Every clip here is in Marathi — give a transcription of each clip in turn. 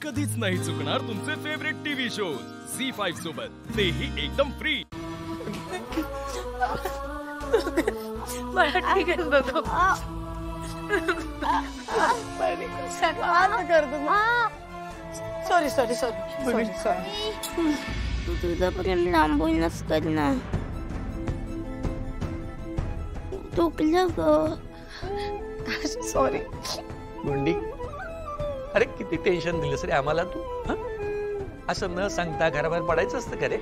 कधीच नाही चुकणार तुमचे फेवरेट टीव्ही शोज झी5 सोबत, तेही एकदम फ्री. मला ठीक आहे बघ. Sorry sorry sorry sorry. तू तुझा प्रेम लांबूनच कर ना. चुकलं ग. सॉरी. गुंडी, अरे किती टेन्शन दिलंस रे आम्हाला तू. असं न सांगता घराबाहेर पडायचं असतं का रे?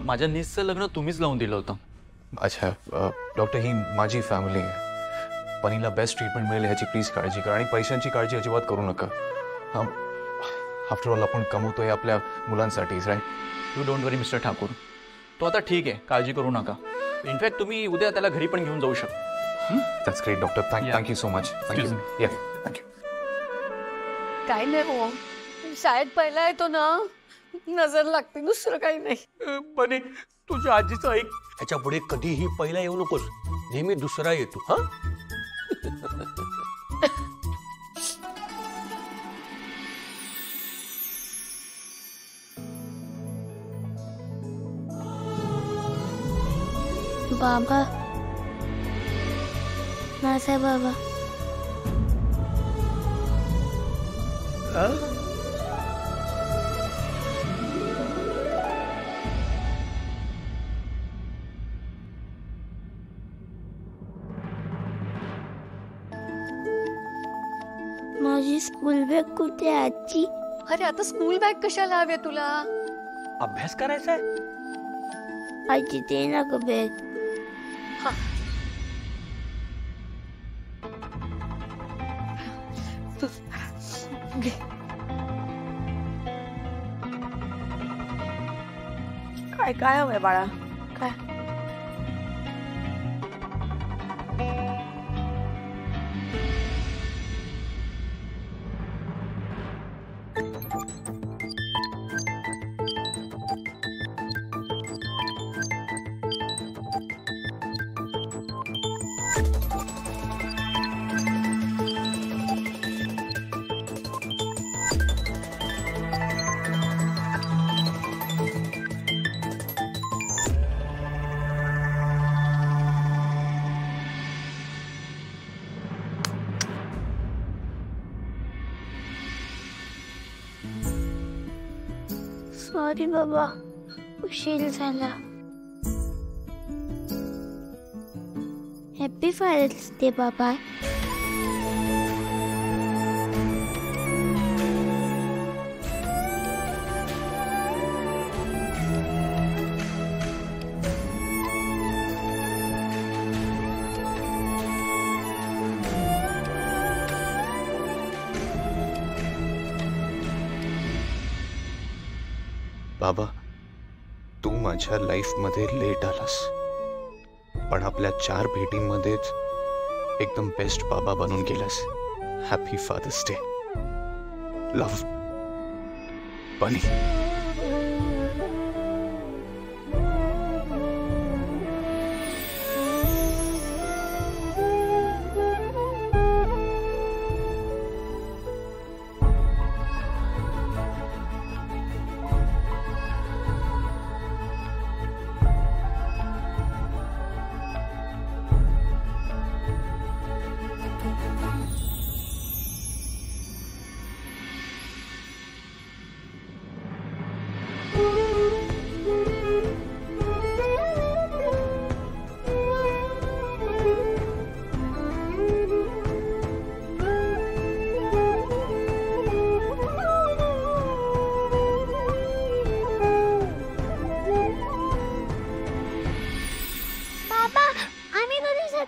माझ्या निसचं लग्न तुम्हीच लावून दिलं होतं. अच्छा डॉक्टर, ही माझी फॅमिली आहे. पनीला बेस्ट ट्रीटमेंट मिळेल ह्याची प्लीज काळजी करा आणि पैशांची काळजी अजिबात करू नका. आफ्टर ऑल आपण कमवतोय आपल्या मुलांसाठीच, right? You don't worry mister Thakur, तो आता ठीक आहे, काळजी करू नका. इनफॅक्ट तुम्ही उद्या त्याला घरी पण घेऊन जाऊ शकता. That's great doctor, thank you so much. Thank you. Thank you. काय नाही हो, शाळेत पहिला येतो ना, नजर लागते, दुसरं काही नाही. पण तुझ्या आजीचं ऐक, त्याच्या पुढे कधीही पहिला येऊ नकोस, नेहमी दुसरा येतो. हा बाबा, माझा बाबा. माझी स्कूल बॅग कुठे आहे आजी? अरे आता स्कूल बॅग कशाला हवी तुला? अभ्यास करायचा आहे. आजी दे ना ग बॅग. काय काय हवंय बाळा? काय? सॉरी बाबा, उशीर झाला. हॅपी फादर्स डे बाबा. बाबा, तू माझ्या लाईफमध्ये लेट आलास, पण आपल्या 4 भेटींमध्येच एकदम बेस्ट बाबा बनून गेलास. Happy fathers day. लव्ह, बनी.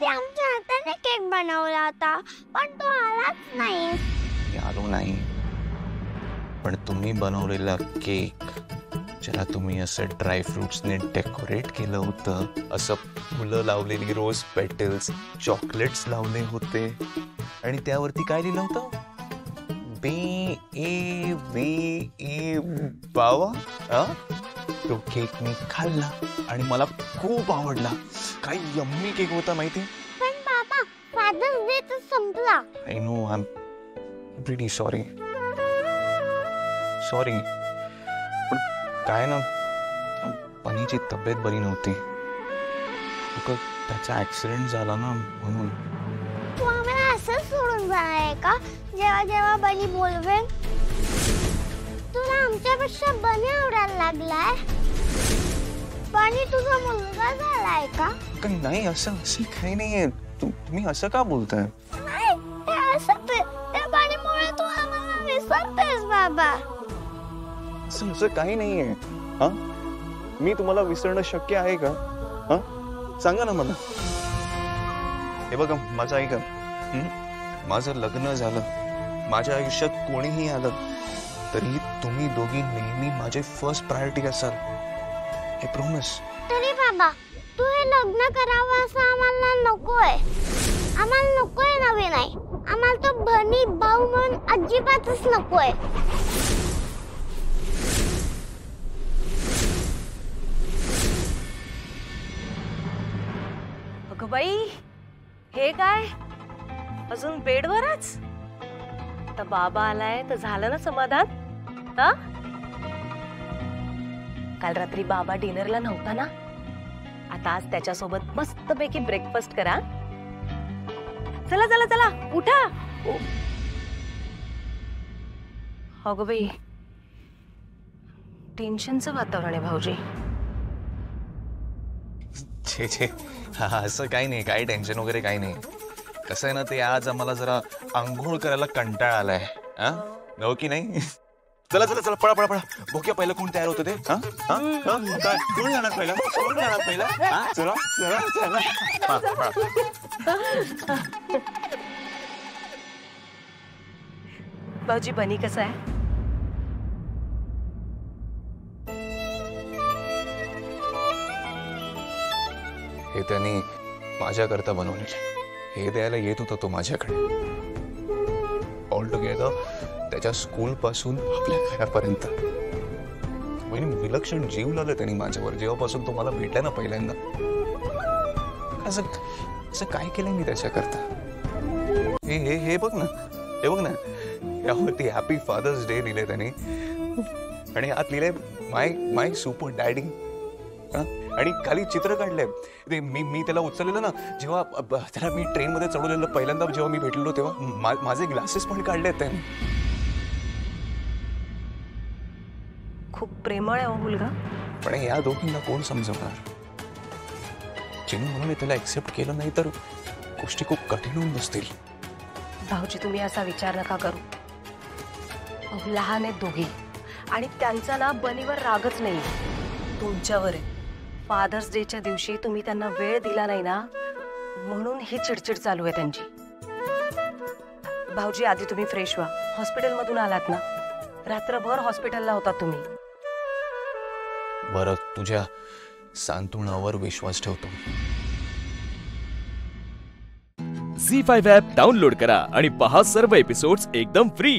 आमच्या हाताने केक बनवला होता, पण तो आलाच नाही. मी आलो नाही, पण तुम्ही बनवलेला केक, ज्याला तुम्ही असं ड्राय फ्रुट्सने डेकोरेट केलं होतं, असं फुलं लावलेली, रोज पेटल्स, चॉकलेट्स लावले होते, आणि त्यावरती काय लिहिलं होतं? BABE बावा. तो केक मी खाल्ला आणि मला खूप आवडला. काय यम्मी केक होता माहिती? पण बाबा, फादर्स डे तर संपला. I know, relief sorry sorry. पण काय ना, बनीची तब्येत बरी नव्हती. त्याचा ऍक्सिडेंट झाला ना म्हणून. तू आम्हाला असंच सोडून जाणार आहे का जेव्हा जेव्हा बनी बोलवेल? तुला आमच्यापेक्षा बनी आवडायला लागलाय? बनी तुझा मुलगा झालाय का? नाही, असं असं काही नाहीये. तुम्ही असं का बोलताय? नाही, ते असं त्या बनीमुळे तू आम्हाला विसरतेस बाबा. असं असं काही नाहीये. हा, मी तुम्हाला विसरणं शक्य आहे का? हा, सांगा ना मला. हे बघा, माझं ऐका. माझं लग्न झालं, माझ्या आयुष्यात कोणीही आलं तरी तुम्ही दोघी नेहमी माझे फर्स्ट प्रायोरिटी असाल. I promise. तरी बाबा, तू हे लग्न करावं असं आम्हाला नकोय. आम्हाला नकोय नवीन आहे. आम्हाला तो बनी भाऊ म्हणून अजिबातच नकोय. अगं बाई, हे काय अजून बेडवरच? आता बाबा आलाय तर झालं ना समाधान? हा, काल रात्री बाबा डिनरला नव्हता ना, आता आज त्याच्यासोबत मस्तपैकी ब्रेकफास्ट करा. चला चला चला, उठा. अगं बाई, टेन्शनचं वातावरण आहे भाऊजी. छे छे, असं काही नाही, काही टेन्शन वगैरे काही नाही. कसं आहे ना, ते आज आम्हाला जरा आंघोळ करायला कंटाळा आलाय. हा, हो की नाही? चला चला चला, पळा पळा पळा. बघूया पहिलं कोण तयार होतं ते. हा हा, काय कोण जाणार पहिला? कोण जाणार पहिला? हा, चला चला चला. भाऊजी, बनी कसा आहे? हे त्यांनी माझ्याकरता बनवलेलं. हे द्यायला येत होता तो माझ्याकडे. ऑल टुगेदर त्याच्या स्कूल पासून आपल्या घरापर्यंत विलक्षण जीव लावलं त्यांनी माझ्यावर जेव्हापासून तो मला भेटला ना पहिल्यांदा. असं असं काय केलंय मी त्याच्याकरता? हे हे हे बघ ना, हे बघ ना, यावरती हॅपी फादर्स डे लिहिलंय त्याने आणि आत लिहिलंय माय माय सुपर डॅडी. आणि खाली चित्र काढलंय. ते मी त्याला उचललेलं ना, जेव्हा त्याला मी ट्रेनमध्ये चढवलेलं पहिल्यांदा जेव्हा मी भेटलेलो तेव्हा माझे ग्लासेस पण काढलेत त्याने. खूप प्रेमळ आहे मुलगा. पण या दोघींना कोण समजवणार? चिनू म्हणून त्याला एक्सेप्ट केलं नाही तर गोष्टी खूप कठीण होऊन बसतील. भाऊजी, तुम्ही असा विचार नका करू. लहान आहेत दोघी आणि त्यांचा ना बनीवर रागच नाही, तुमच्यावर आहे. फादर्स डेच्या दिवशी तुम्ही त्यांना वेळ दिला नाही ना, म्हणून ही चिडचिड चालू आहे त्यांची. भाऊजी, आधी तुम्ही फ्रेश व्हा. हॉस्पिटलमधून आलात ना, रात्रभर हॉस्पिटलला होता तुम्ही. बरं, तुझ्या सांत्वनावर विश्वास ठेवतो. झी5 ॲप डाउनलोड करा आणि पहा सर्व एपिसोड्स एकदम फ्री.